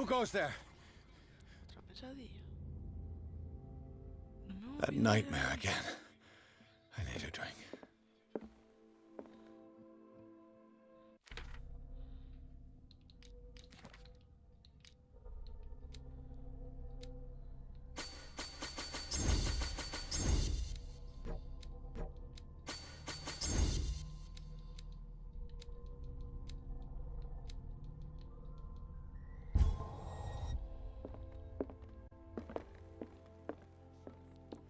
Who goes there? Otra pesadilla. No me That olvido nightmare de- again. I need a drink.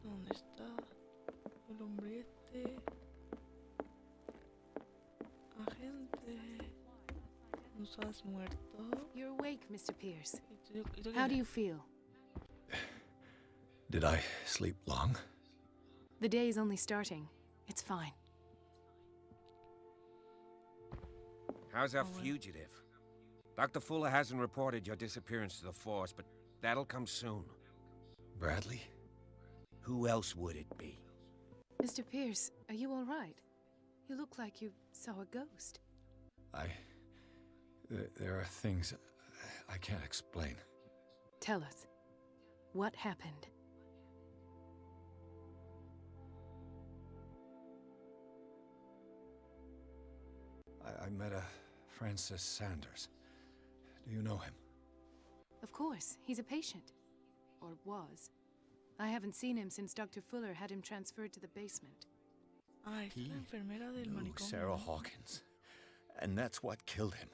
¿Dónde está el hombre este? Agente. ¿Nos has muerto? You're awake, Mr. Pierce. ¿Y tú How quién do you eres? feel? Did I sleep long? The day is only starting. It's fine. How's our Oh, well. fugitive? Dr. Fuller hasn't reported your disappearance to the force, but that'll come soon. Bradley? Who else would it be? Mr. Pierce, are you all right? You look like you saw a ghost. There are things I can't explain. Tell us. What happened? I met a Francis Sanders. Do you know him? Of course, he's a patient. Or was. I haven't seen him since Dr. Fuller had him transferred to the basement. Ah, esta es la enfermera del Knew manicomio. Sarah ¿No? Hawkins. And that's what killed him.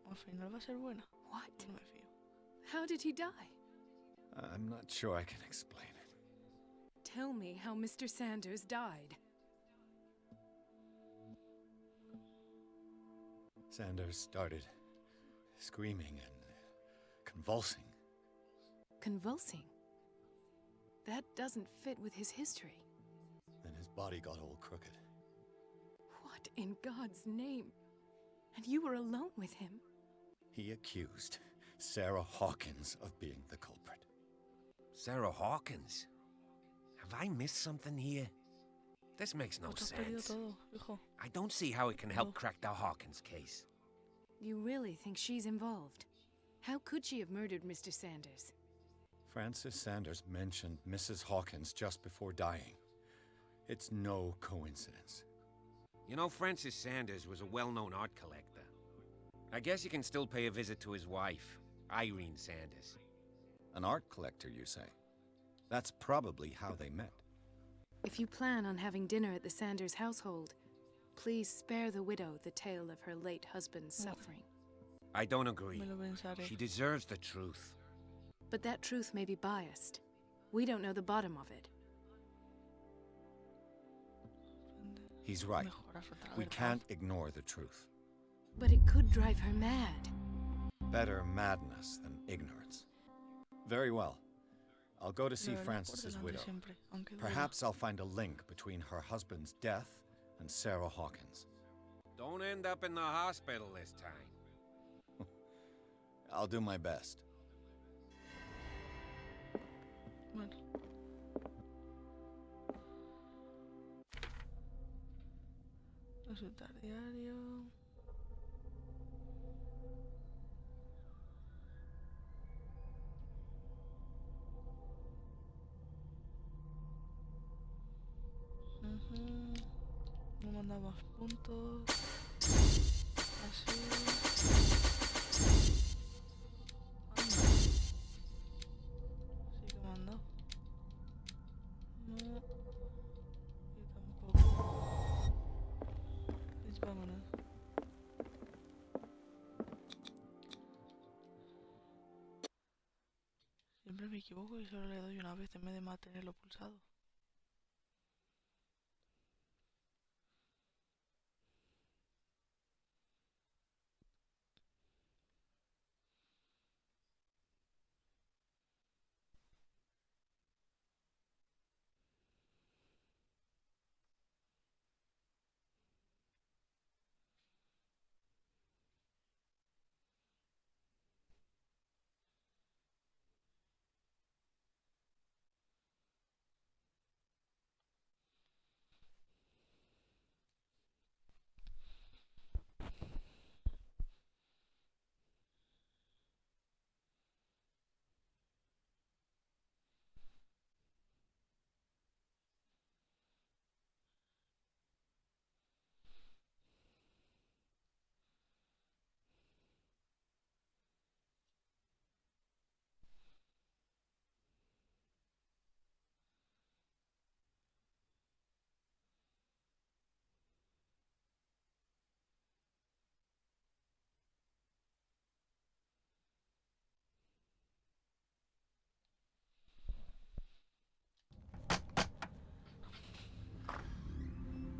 Al final va a ser buena. What? No me fío. How did he die? I'm not sure I can explain it. Tell me how Mr. Sanders died. Sanders started screaming and convulsing. Convulsing? That doesn't fit with his history. Then his body got all crooked. What in God's name? And you were alone with him? He accused Sarah Hawkins of being the culprit. Sarah Hawkins? Have I missed something here? This makes no Te has perdido sense. todo, hijo. I don't see how it can help No. crack the Hawkins case. You really think she's involved? How could she have murdered Mr. Sanders? Francis Sanders mentioned Mrs. Hawkins just before dying. It's no coincidence. You know, Francis Sanders was a well-known art collector. I guess you can still pay a visit to his wife, Irene Sanders. An art collector, you say? That's probably how they met. If you plan on having dinner at the Sanders household, please spare the widow the tale of her late husband's suffering. I don't agree. Me lo pensaré. She deserves the truth. But that truth may be biased. We don't know the bottom of it. He's right. Mejor afrontar la We verdad. can't ignore the truth. But it could drive her mad. Better madness than ignorance. Very well. I'll go to see La verdad por Francis's delante widow. siempre, aunque duela. Perhaps I'll find a link between her husband's death and Sarah Hawkins. Don't end up in the hospital this time. I'll do my best. Bueno. Consultar diario. No manda más puntos. Así. Anda. Sí que manda. No. Yo tampoco. Pues vámonos. Siempre me equivoco y solo le doy una vez en vez de mantenerlo pulsado.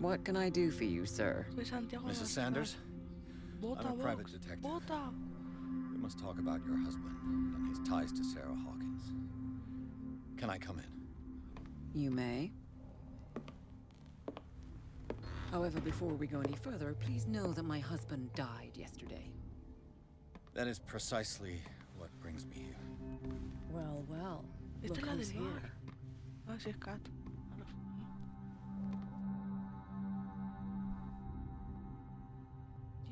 What can I do for you, sir? Soy Santiago. Mrs. Sanders, Bota, I'm a private Vox. detective. Bota. We must talk about your husband and his ties to Sarah Hawkins. Can I come in? You may. However, before we go any further, please know that my husband died yesterday. That is precisely what brings me here. Well, well. Esta Look es la who's del bar. here. Ah, sí, es Cat.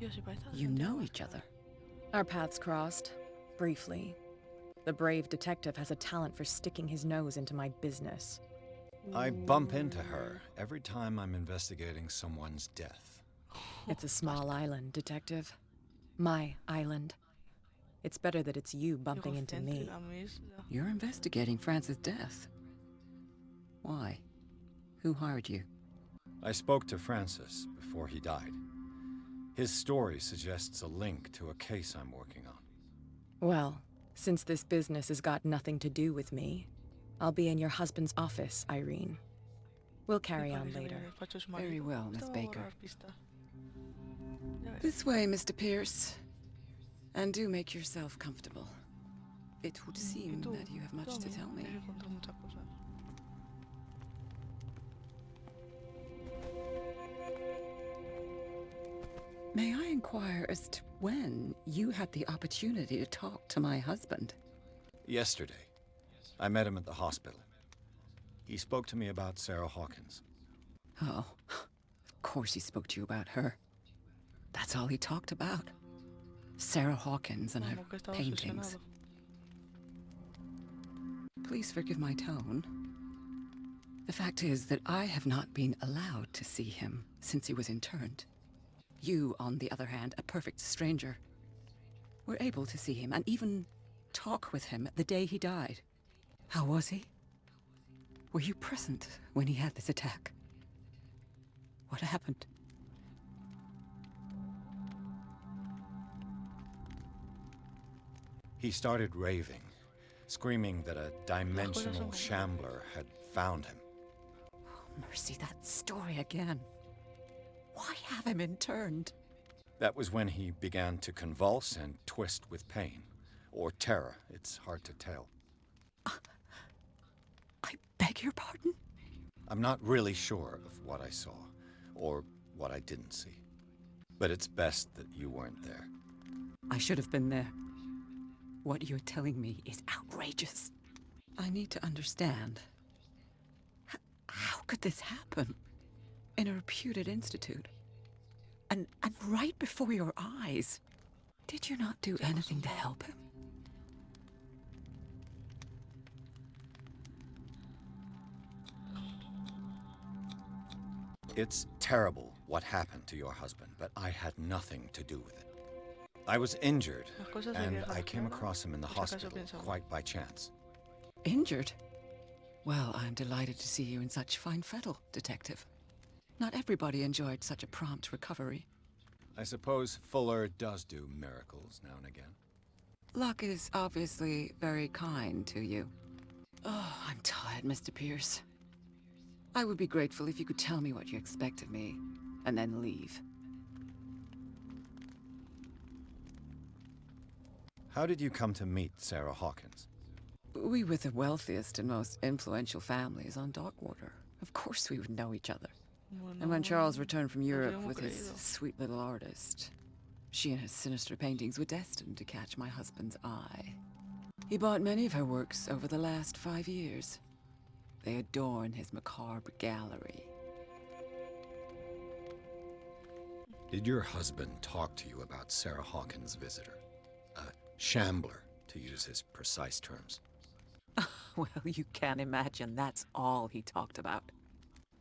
Tío, si parece You Santiago know más each claro. other. Our paths crossed, briefly. The brave detective has a talent for sticking his nose into my business. I bump into her every time I'm investigating someone's death. It's a small island, detective. My island. It's better that it's you bumping into me. Egocéntrica, mi isla. You're investigating Francis' death. Why? Who hired you? I spoke to Francis before he died. His story suggests a link to a case I'm working on. Well, since this business has got nothing to do with me, I'll be in your husband's office, Irene. We'll carry Y para on que se vaya later. al despacho de su Very marido. well, Miss Esta va a Baker. borrar pistas. Ya ves. This way, Mr. Pierce. And do make yourself comfortable. It would ¿Y seem tú? that you have much to Tommy, tell me. tienes que contar muchas cosas. May I inquire as to when you had the opportunity to talk to my husband? Yesterday, I met him at the hospital. He spoke to me about Sarah Hawkins. Oh, of course he spoke to you about her. That's all he talked about. Sarah Hawkins and her Como que estaba paintings. obsesionado. Please forgive my tone. The fact is that I have not been allowed to see him since he was interned. You, on the other hand, a perfect stranger, were able to see him and even talk with him the day he died. How was he? Were you present when he had this attack? What happened? He started raving, screaming that a dimensional shambler had found him. Oh, mercy, that story again. Why have him interned? That was when he began to convulse and twist with pain. Or terror, it's hard to tell. I beg your pardon? I'm not really sure of what I saw, or what I didn't see. But it's best that you weren't there. I should have been there. What you're telling me is outrageous. I need to understand. How could this happen? In a reputed institute? And right before your eyes? Did you not do anything to help him? It's terrible what happened to your husband, but I had nothing to do with it. I was injured, Las cosas se and quejan I came claro, across him in the por si acaso hospital piensa uno. quite by chance. Injured? Well, I'm delighted to see you in such fine fettle, Detective. Not everybody enjoyed such a prompt recovery. I suppose Fuller does do miracles now and again. Luck is obviously very kind to you. Oh, I'm tired, Mr. Pierce. I would be grateful if you could tell me what you expect of me, and then leave. How did you come to meet Sarah Hawkins? We were the wealthiest and most influential families on Darkwater. Of course we would know each other. And when Charles returned from Europe hubiéramos with his creído. sweet little artist, she and her sinister paintings were destined to catch my husband's eye. He bought many of her works over the last 5 years. They adorn his macabre gallery. Did your husband talk to you about Sarah Hawkins' visitor? A shambler, to use his precise terms. Well, you can imagine that's all he talked about.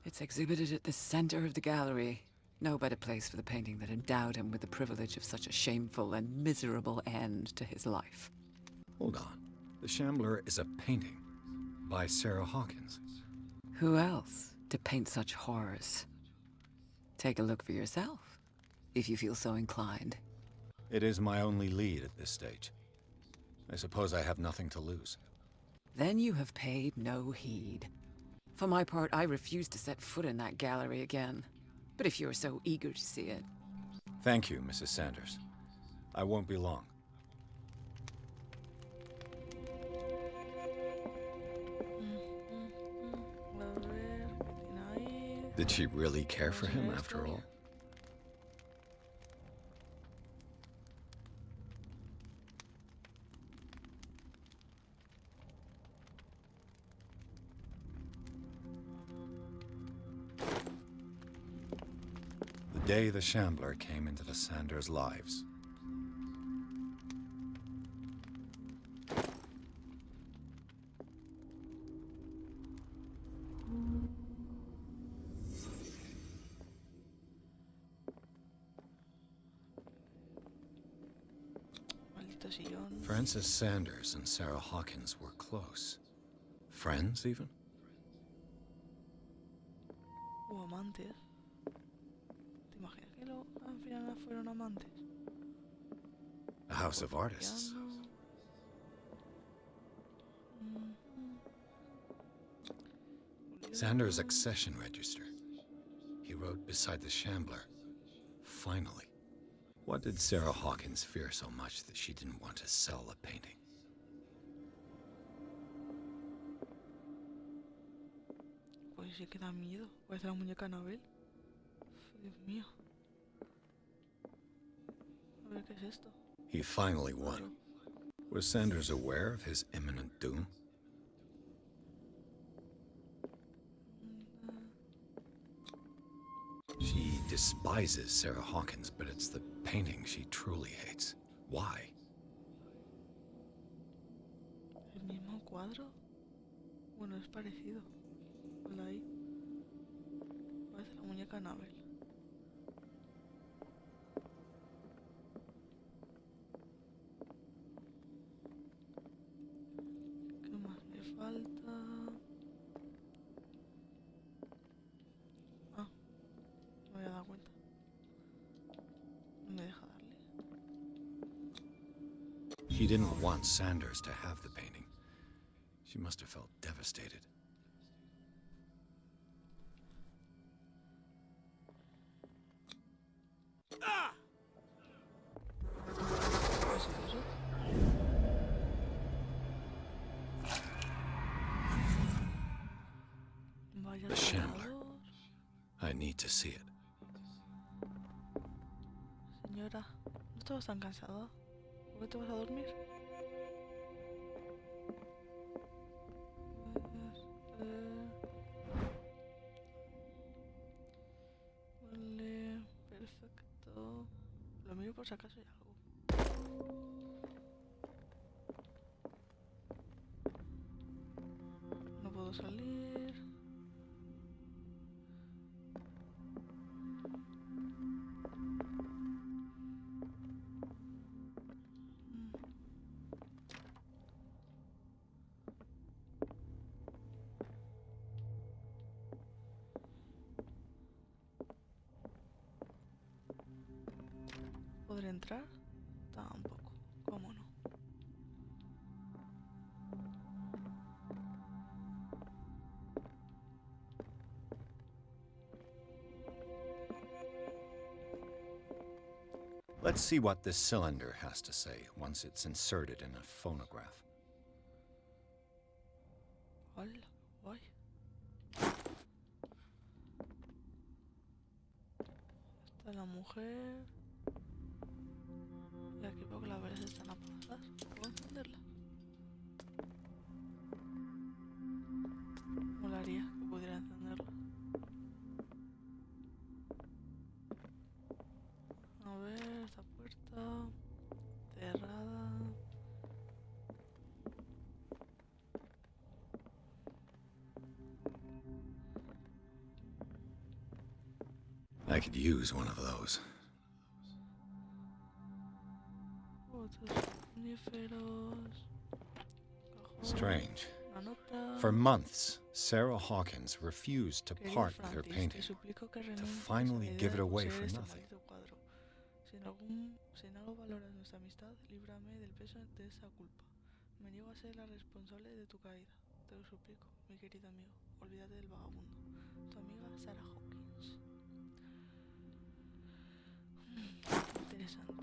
It's exhibited at the center of the gallery. No better place for the painting that endowed him with the privilege of such a shameful and miserable end to his life. Hold on. The Shambler is a painting by Sarah Hawkins. Who else to paint such horrors? Take a look for yourself, if you feel so inclined. It is my only lead at this stage. I suppose I have nothing to lose. Then you have paid no heed. For my part, I refuse to set foot in that gallery again. But if you're so eager to see it... Thank you, Mrs. Sanders. I won't be long. A ver, ¿qué tiene ahí? Did she really care for him after all? The day the Shambler came into the Sanders' lives. Maldito sillón. Francis Sanders and Sarah Hawkins were close. Friends, even? O amantes. ¿Te imaginas que al final fueron amantes? A house of artists. Piano. Sanders' accession register. He wrote beside the Shambler. Finally. What did Sarah Hawkins fear so much that she didn't want to sell the painting? Pues sí que da miedo. Parece la muñeca Anabel. Dios mío. A ver qué es esto. He finally won. Was Sanders aware of his imminent doom? She despises Sarah Hawkins, but it's the painting she truly hates. Why? ¿El mismo cuadro? Bueno, es parecido. Hola ahí. Parece la muñeca Anabel. ¿Qué más me falta? Ah, no me había dado cuenta. No me deja darle. She didn't want Sanders to have the painting. She must have felt devastated. ¿Qué es eso? Vaya The Shambler. tocador. I need to see it. Señora, ¿no estabas tan cansada? ¿Por qué te vas a dormir? Vale, perfecto. Lo miro por si acaso hay algo. No puedo salir. ¿Podré entrar? Tampoco. ¿Cómo no? Let's see what this cylinder has to say once it's inserted in a phonograph. Hola, guay. Esta es la mujer. Y aquí veo que las velas están apagadas. ¿Puedo encenderla? Molaría que pudiera encenderla. A ver, esta puerta cerrada. I could use one of those. Otros soníferos. Cajón. Strange. Una nota. For months, Sarah Hawkins refused to Querido part with her Francis, painting, te suplico que to renuncies a finally la idea give it de away poseer for este nothing. maldito cuadro. Si en algo valoras nuestra amistad, líbrame del peso de esa culpa. Me niego a ser la responsable de tu caída. Te lo suplico, mi querido amigo. Olvídate del vagabundo. Tu amiga Sarah Hawkins. Interesante.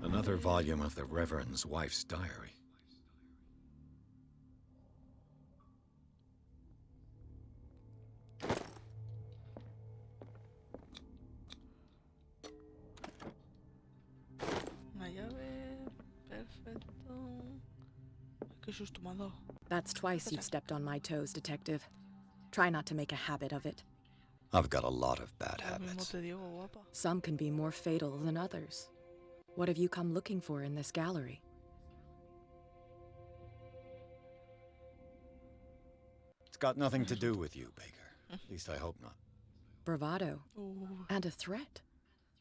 Another volume of the Reverend's wife's diary. Una llave. Perfecto. Qué susto me ha dado. That's twice you've stepped on my toes, Detective. Try not to make a habit of it. I've got a lot of bad Lo mismo habits. te digo, guapa. Some can be more fatal than others. What have you come looking for in this gallery? It's got nothing to do with you, Baker. At least I hope not. Bravado. Uy, And a threat.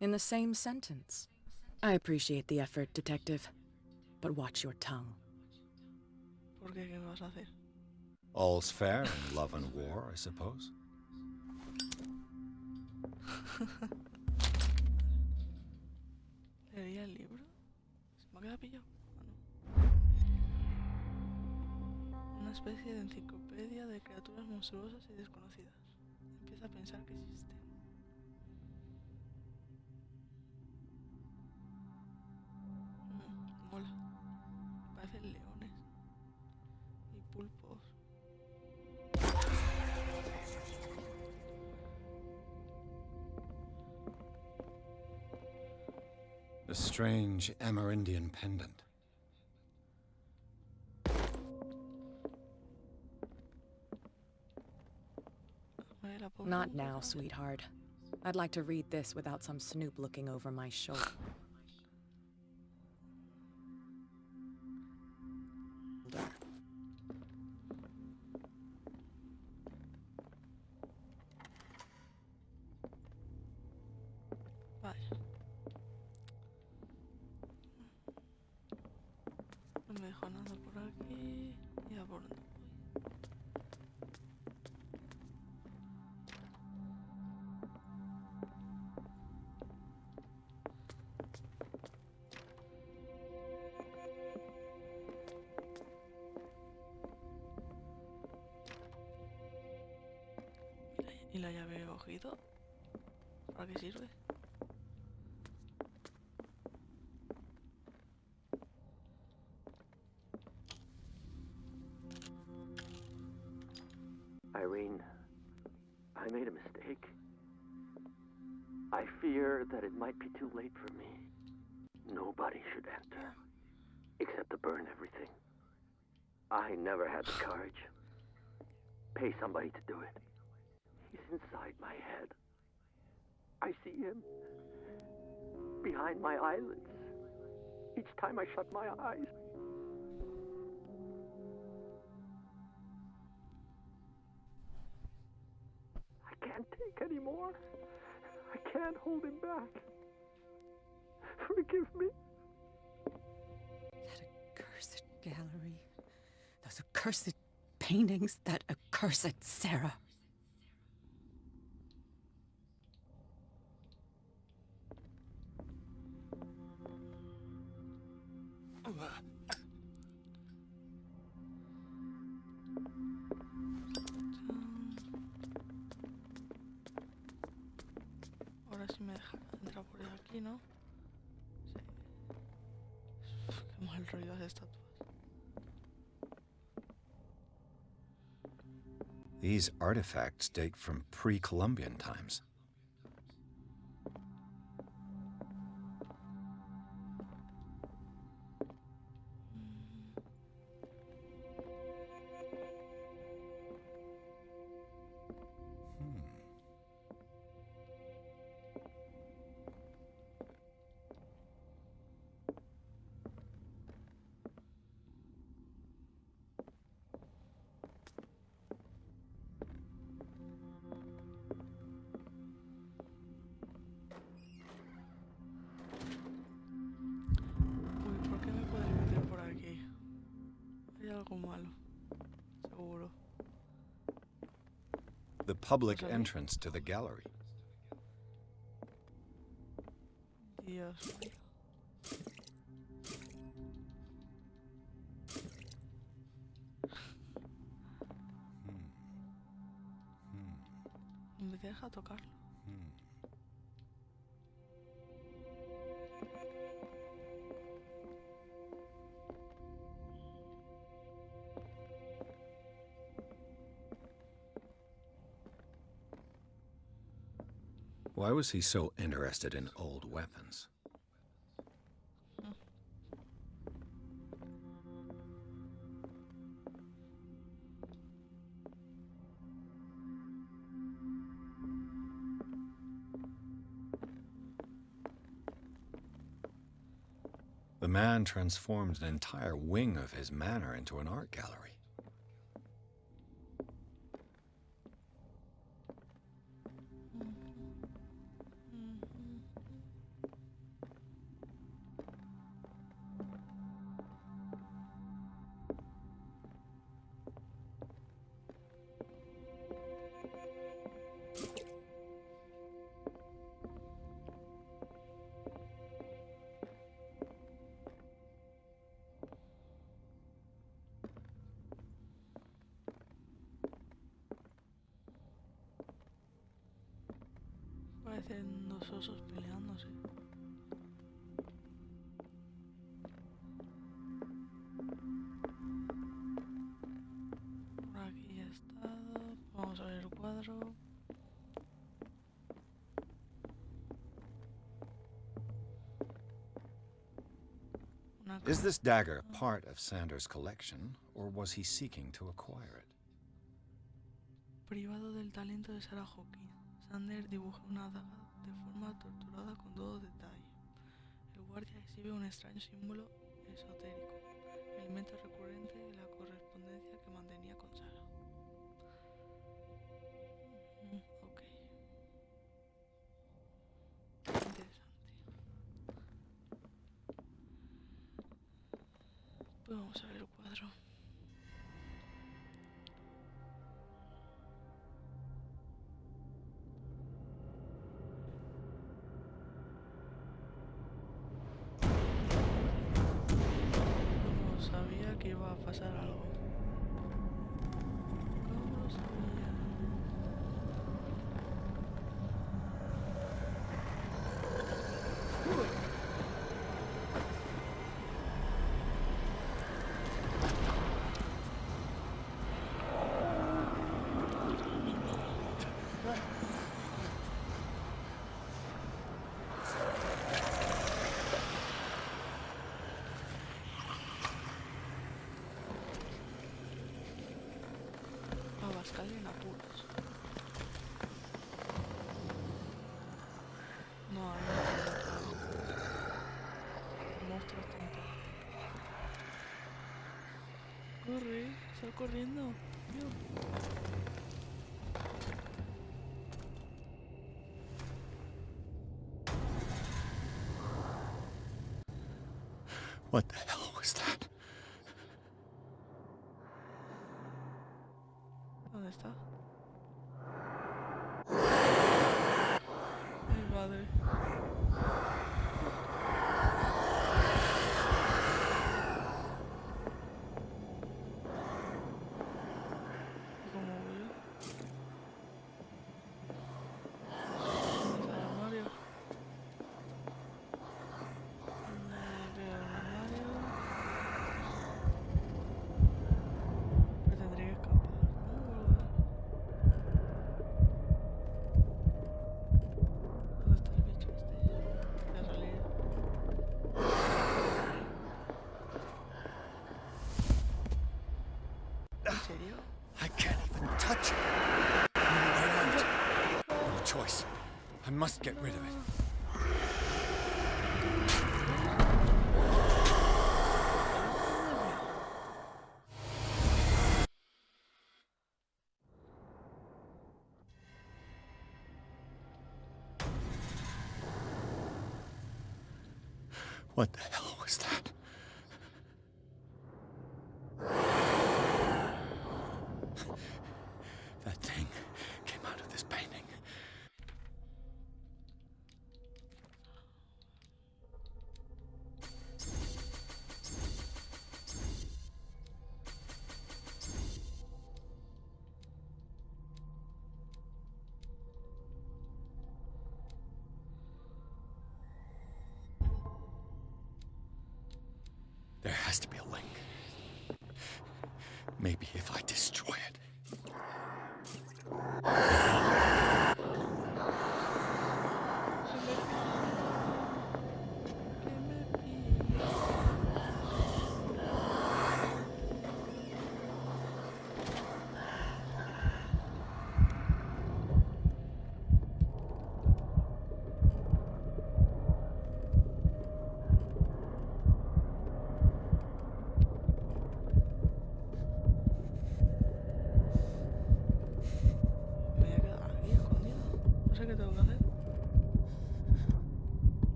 In the same sentence. I appreciate the effort, Detective. But watch your tongue. ¿por qué? ¿Qué me vas a hacer? All's fair in love and war, I suppose. ¿Leería el libro? ¿Se me ha quedado pillado? Ah, no. Una especie de enciclopedia de criaturas monstruosas y desconocidas. Empieza a pensar que existen. Mola. Parecen leones. Y pulpos. A strange Amerindian pendant. Vale, la puedo Not colocar. now, sweetheart. I'd like to read this without some snoop looking over my shoulder. Vale. No me dejo nada por aquí. Y a por dónde voy. ¿Y la llave he cogido? ¿Para qué sirve? Irene, I made a mistake. I fear that it might be too late for me. Nobody should enter, except to burn everything. I never had the courage. Pay somebody to do it. He's inside my head. I see him behind my eyelids each time I shut my eyes. I can't take any more. I can't hold him back. Forgive me. That accursed gallery. Those accursed paintings. That accursed Sarah. Ahora sí me deja entrar por aquí, ¿no? Sí. Qué mal rollo las estatuas. These artifacts date from pre-Columbian times. Uy, ¿por qué me puedes meter por aquí? Hay algo malo. Seguro. The public Sorry? entrance to the gallery. Dios mío. Me deja tocarlo. Why was he so interested in old weapons? The man transformed an entire wing of his manor into an art gallery. Parecen dos osos peleándose. Por aquí ya he estado. Vamos a ver el cuadro. Una Is cara. this dagger part of Sanders' collection, or was he seeking to acquire it? Privado del talento de Sarah Hawkins, Sanders dibuja una daga de forma torturada con todo detalle. El guardia exhibe un extraño símbolo esotérico, elemento recurrente de la correspondencia que mantenía con Sarah. Ok. Interesante. Pues vamos a ver el cuadro. No sabía que iba a pasar algo. No lo sabía. Abascal en apuros. No, monstruos tontos. Corre, sal corriendo. Tío. What the hell was that? ¿Dónde está? Ay, madre. ¿Y cómo voy yo? ¿Dónde está el armario? No veo el armario. Me tendré que escapar, ¿no? ¿Dónde está el bicho este? Voy a salir. ¿En serio? I can't even touch it. No way out. No choice. I must get rid of it. What the hell was that? That thing came out of this painting. There has to be a link. Maybe if I destroy it.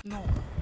No.